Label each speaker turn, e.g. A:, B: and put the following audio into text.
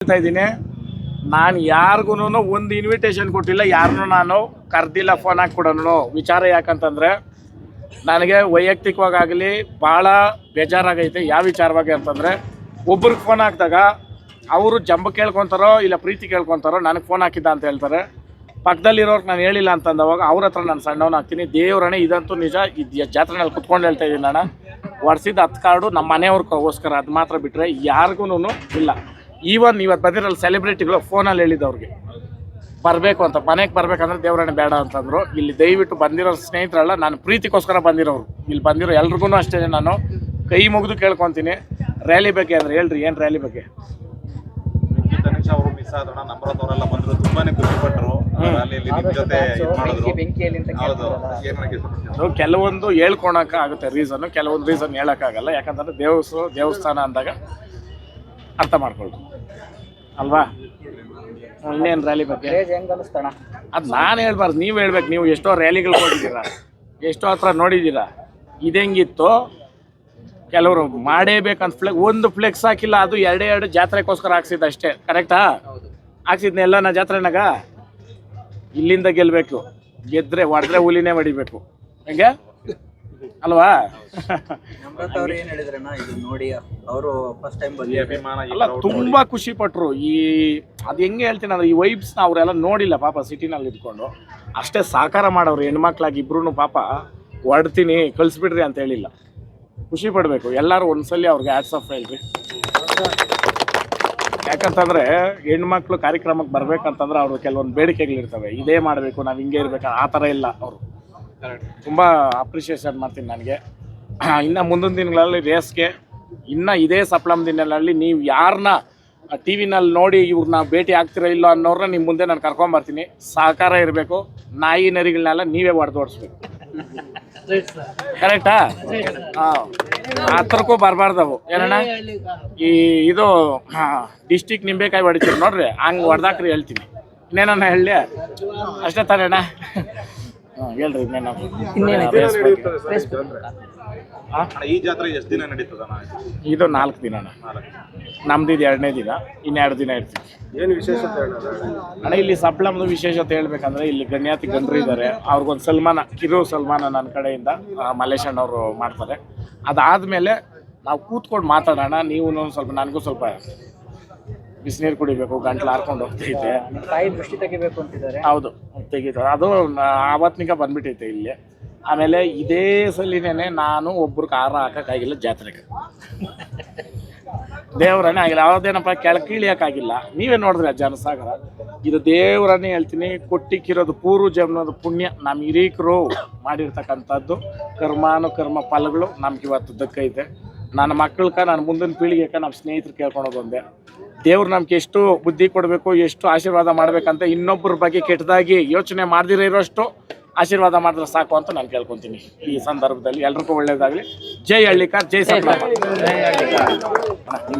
A: ಹೇಳ್ತಾ ಇದ್ದೀನಿ, ನಾನು ಯಾರಿಗೂ ಒಂದು ಇನ್ವಿಟೇಷನ್ ಕೊಟ್ಟಿಲ್ಲ, ಯಾರನ್ನೂ ನಾನು ಕರೆದಿಲ್ಲ ಫೋನ್ ಹಾಕಿ ಕೊಡೋನು. ವಿಚಾರ ಯಾಕಂತಂದರೆ ನನಗೆ ವೈಯಕ್ತಿಕವಾಗಲಿ ಭಾಳ ಬೇಜಾರಾಗೈತೆ. ಯಾವ ವಿಚಾರವಾಗಿ ಅಂತಂದರೆ, ಒಬ್ರಿಗೆ ಫೋನ್ ಹಾಕಿದಾಗ ಅವರು ಜಂಬ ಕೇಳ್ಕೊತಾರೋ ಇಲ್ಲ ಪ್ರೀತಿ ಕೇಳ್ಕೊತಾರೋ ನನಗೆ ಫೋನ್ ಹಾಕಿದ್ದ ಅಂತ ಹೇಳ್ತಾರೆ. ಪಕ್ಕದಲ್ಲಿರೋರ್ಗೆ ನಾನು ಹೇಳಿಲ್ಲ ಅಂತಂದವಾಗ ಅವ್ರ ಹತ್ರ ನಾನು ಸಣ್ಣವನು ಹಾಕ್ತೀನಿ. ದೇವ್ರನೇ ಇದಂತೂ ನಿಜ. ಇದು ಜಾತ್ರೆನಲ್ಲಿ ಕುತ್ಕೊಂಡು ಹೇಳ್ತಾ ಇದ್ದೀನಿ ನಾನು. ಹೊಡ್ಸಿದ್ದು 10 ಕಾರ್ಡು ನಮ್ಮ ಮನೆಯವ್ರಿಗೋಸ್ಕರ, ಅದು ಮಾತ್ರ ಬಿಟ್ಟರೆ ಯಾರಿಗೂ ಇಲ್ಲ. ಈವನ್ ಇವತ್ತು ಬಂದಿರಲ್ಲ ಸೆಲೆಬ್ರಿಟಿಗಳು ಫೋನಲ್ಲಿ ಹೇಳಿದ್ದವ್ರಿಗೆ ಬರಬೇಕು ಅಂತ, ಮನೆಗೆ ಬರಬೇಕಂದ್ರೆ ದೇವ್ರನ್ನೇ ಬೇಡ ಅಂತಂದರು. ಇಲ್ಲಿ ದಯವಿಟ್ಟು ಬಂದಿರೋ ಸ್ನೇಹಿತರಲ್ಲ, ನಾನು ಪ್ರೀತಿಗೋಸ್ಕರ ಬಂದಿರೋರು. ಇಲ್ಲಿ ಬಂದಿರೋ ಎಲ್ರಿಗೂ ಅಷ್ಟೇ ನಾನು ಕೈ ಮುಗಿದು ಕೇಳ್ಕೊತೀನಿ. ರ್ಯಾಲಿ ಬಗ್ಗೆ ಅಂದರೆ ಹೇಳ್ರಿ, ಏನು ರ್ಯಾಲಿ ಬಗ್ಗೆ?
B: ಅವರು ಮಿಸ್ ಆದೋಣ, ನಮ್ರದವರೆಲ್ಲ ಬಂದರು, ತುಂಬಾನೇ ಖುಷಿಪಟ್ಟರು.
A: ಕೆಲವೊಂದು ಹೇಳ್ಕೊಳಕ ಆಗುತ್ತೆ ರೀಸನ್, ಕೆಲವೊಂದು ರೀಸನ್ ಹೇಳೋಕ್ಕಾಗಲ್ಲ. ಯಾಕಂತಂದ್ರೆ ದೇವಸ್ಥಾನ ಅಂದಾಗ ಅರ್ಥ ಮಾಡ್ಕೊಳ್ಳಿ ಅಲ್ವಾ. ಇನ್ನೇನು ರ್ಯಾಲಿ ಬಗ್ಗೆ ಅದು ನಾನು ಹೇಳ್ಬಾರ್ದು, ನೀವು ಹೇಳ್ಬೇಕು. ನೀವು ಎಷ್ಟೋ ರ್ಯಾಲಿಗಳು ಹೋಗಿದ್ದೀರಾ, ಎಷ್ಟೋ ಹತ್ರ ನೋಡಿದ್ದೀರಾ. ಇದೆಂಗಿತ್ತು, ಕೆಲವರು ಮಾಡೇಬೇಕಂತ ಒಂದು ಫ್ಲೆಕ್ಸ್ ಹಾಕಿಲ್ಲ, ಅದು ಎರಡೇ ಜಾತ್ರೆಗೋಸ್ಕರ ಹಾಕ್ಸಿದ್ದು ಅಷ್ಟೇ. ಕರೆಕ್ಟಾ? ಹಾಕ್ಸಿದ್ನೆಲ್ಲ ನಾ ಜಾತ್ರೆನಾಗ ಇಲ್ಲಿಂದ ಗೆಲ್ಲಬೇಕು, ಗೆದ್ರೆ ಹೊಡೆದ್ರೆ ಹುಲಿನೇ ಹೊಡಿಬೇಕು, ಹೆಂಗೆ ಅಲ್ವಾ? ಅಲ್ಲ, ತುಂಬಾ ಖುಷಿ ಪಟ್ರು. ಅದು ಹೆಂಗೆ ಹೇಳ್ತೀನಿ ಅಂದ್ರೆ, ಈ ವೈಬ್ಸ್ನ ಅವರೆಲ್ಲ ನೋಡಿಲ್ಲ ಪಾಪ, ಸಿಟಿನಲ್ಲಿ ಇದ್ಕೊಂಡು ಅಷ್ಟೇ ಸಾಕಾರ ಮಾಡೋರು. ಹೆಣ್ಮಕ್ಳಾಗಿ ಇಬ್ರು ಪಾಪ ಹೊಡ್ತೀನಿ ಕಳಿಸ್ಬಿಡ್ರಿ ಅಂತ ಹೇಳಿಲ್ಲ. ಖುಷಿ ಪಡಬೇಕು ಎಲ್ಲರೂ ಒಂದ್ಸಲಿ ಅವ್ರಿಗೆ ಹ್ಯಾಟ್ಸ್ ಆಫ್ ಹೇಳ್ರಿ. ಯಾಕಂತಂದರೆ ಹೆಣ್ಮಕ್ಳು ಕಾರ್ಯಕ್ರಮಕ್ಕೆ ಬರ್ಬೇಕಂತಂದ್ರೆ ಅವ್ರು ಕೆಲವೊಂದು ಬೇಡಿಕೆಗಳಿರ್ತವೆ. ಇದೇ ಮಾಡಬೇಕು, ನಾವು ಹಿಂಗೆ ಇರಬೇಕು, ಆ ಥರ ಇಲ್ಲ. ಅವರು ತುಂಬ ಅಪ್ರಿಷಿಯೇಷನ್ ಮಾಡ್ತೀನಿ ನನಗೆ. ಇನ್ನು ಮುಂದಿನ ದಿನಗಳಲ್ಲಿ ರೇಸ್ಗೆ, ಇನ್ನು ಇದೇ ಸಪ್ಲಮ್ ದಿನಗಳಲ್ಲಿ ನೀವು ಯಾರನ್ನ ಟಿ ವಿನಲ್ಲಿ ನೋಡಿ ಇವ್ರನ್ನ ಭೇಟಿ ಆಗ್ತಿರೋ ಇಲ್ಲೋ ಅನ್ನೋರನ್ನ ನಿಮ್ಮ ಮುಂದೆ ನಾನು ಕರ್ಕೊಂಬರ್ತೀನಿ. ಸಹಕಾರ ಇರಬೇಕು. ನಾಯಿ ನರಿಗಳನ್ನೆಲ್ಲ ನೀವೇ ಹೊಡೆದೋಡಿಸ್ಬೇಕು. ಕರೆಕ್ಟಾ? ಹಾಂ, ಆ ಥರಕ್ಕೂ ಬರಬಾರ್ದವು. ಏನಣ್ಣ, ಇದು ಡಿಸ್ಟಿಕ್ ನಿಂಬೆಕಾಯಿ ಹೊಡಿತೀರಿ ನೋಡ್ರಿ, ಹಂಗೆ ಹೊಡೆದಾಕ್ರಿ ಹೇಳ್ತೀನಿ. ಇನ್ನೇನನ್ನ ಹೇಳಿ ಅಷ್ಟೇ ತಾನೇಣ್ಣ? ಹಾಂ ಹೇಳ್ರಿ, ಇನ್ನೇನು?
B: ಈ ಜಾತ್ರೆ ಎಷ್ಟು ದಿನ ನಡೀತದ?
A: ಇದು 4 ದಿನ ಅಣ್ಣ. ನಮ್ದು ಇದು 2ನೇ ದಿನ, ಇನ್ನು 2 ದಿನ ಇರ್ತೀವಿ.
B: ಏನು ವಿಶೇಷತೆ
A: ಅಣ್ಣ? ಇಲ್ಲಿ ಸಪ್ಲಮ್ದು ವಿಶೇಷತೆ ಹೇಳ್ಬೇಕಂದ್ರೆ, ಇಲ್ಲಿ ಗಣ್ಯಾತಿ ಗಣ್ರು ಇದ್ದಾರೆ. ಅವ್ರಿಗೊಂದು ಸಲ್ಮಾನ, ಕಿರು ಸಲ್ಮಾನ ನನ್ನ ಕಡೆಯಿಂದ ಮಲ್ಲೇಶಣ್ಣ ಅವರು ಮಾಡ್ತಾರೆ. ಅದಾದಮೇಲೆ ನಾವು ಕೂತ್ಕೊಂಡು ಮಾತಾಡೋಣ. ನೀವು ಸ್ವಲ್ಪ, ನನಗೂ ಸ್ವಲ್ಪ ಬಿಸಿನೀರು ಕುಡಿಬೇಕು, ಗಂಟ್ಲು ಹಾರ್ಕೊಂಡು ಹೋಗ್ತೈತೆ.
C: ದೃಷ್ಟಿ ತೆಗಿಬೇಕು ಅಂತಿದ್ದಾರೆ.
A: ಹೌದು, ತೆಗಿತಾರೆ. ಅದು ಆವತ್ತಿನಿಗೆ ಬಂದ್ಬಿಟ್ಟೈತೆ ಇಲ್ಲಿ. ಆಮೇಲೆ ಇದೇ ಸಲಿನೇ ನಾನು ಒಬ್ರಿಗೆ ಹಾರ ಹಾಕೋಕ್ಕಾಗಿಲ್ಲ ಜಾತ್ರೆಗೆ. ದೇವ್ರನ್ನೇ ಆಗಿಲ್ಲ. ಯಾವುದೇನಪ್ಪ ಕೀಳಿಯೋಕ್ಕಾಗಿಲ್ಲ. ನೀವೇ ನೋಡಿದ್ರೆ ಜನಸಾಗರ. ಇದು ದೇವ್ರನ್ನೇ ಹೇಳ್ತೀನಿ, ಕೊಟ್ಟಿಕ್ಕಿರೋದು ಪೂರ್ವ ಜನ್ಮದ ಪುಣ್ಯ. ನಮ್ಮ ಹಿರೀಕರು ಮಾಡಿರ್ತಕ್ಕಂಥದ್ದು ಕರ್ಮ ಫಲಗಳು ನಮ್ಗೆ ಇವತ್ತು ದಕ್ಕೈತೆ. ನನ್ನ ಮಕ್ಕಳಕ, ನನ್ನ ಮುಂದಿನ ಪೀಳಿಗೆಗೆ ನಮ್ಮ ಸ್ನೇಹಿತರು ಕೇಳ್ಕೊಳೋದು ಒಂದೇ, ದೇವ್ರು ನಮ್ಗೆ ಎಷ್ಟು ಬುದ್ಧಿ ಕೊಡಬೇಕು, ಎಷ್ಟು ಆಶೀರ್ವಾದ ಮಾಡಬೇಕಂತ ಇನ್ನೊಬ್ಬರ ಬಗ್ಗೆ ಕೆಟ್ಟದಾಗಿ ಯೋಚನೆ ಮಾಡದಿರೋ ಇರೋಷ್ಟು ಆಶೀರ್ವಾದ ಮಾಡಿದ್ರೆ ಸಾಕು ಅಂತ ನಾನು ಕೇಳ್ಕೊತೀನಿ. ಈ ಸಂದರ್ಭದಲ್ಲಿ ಎಲ್ರಿಗೂ ಒಳ್ಳೇದಾಗಲಿ. ಜೈ ಹಳ್ಳಿಕಾರ್, ಜೈ ಸಪ್ಲಮ್ಮ.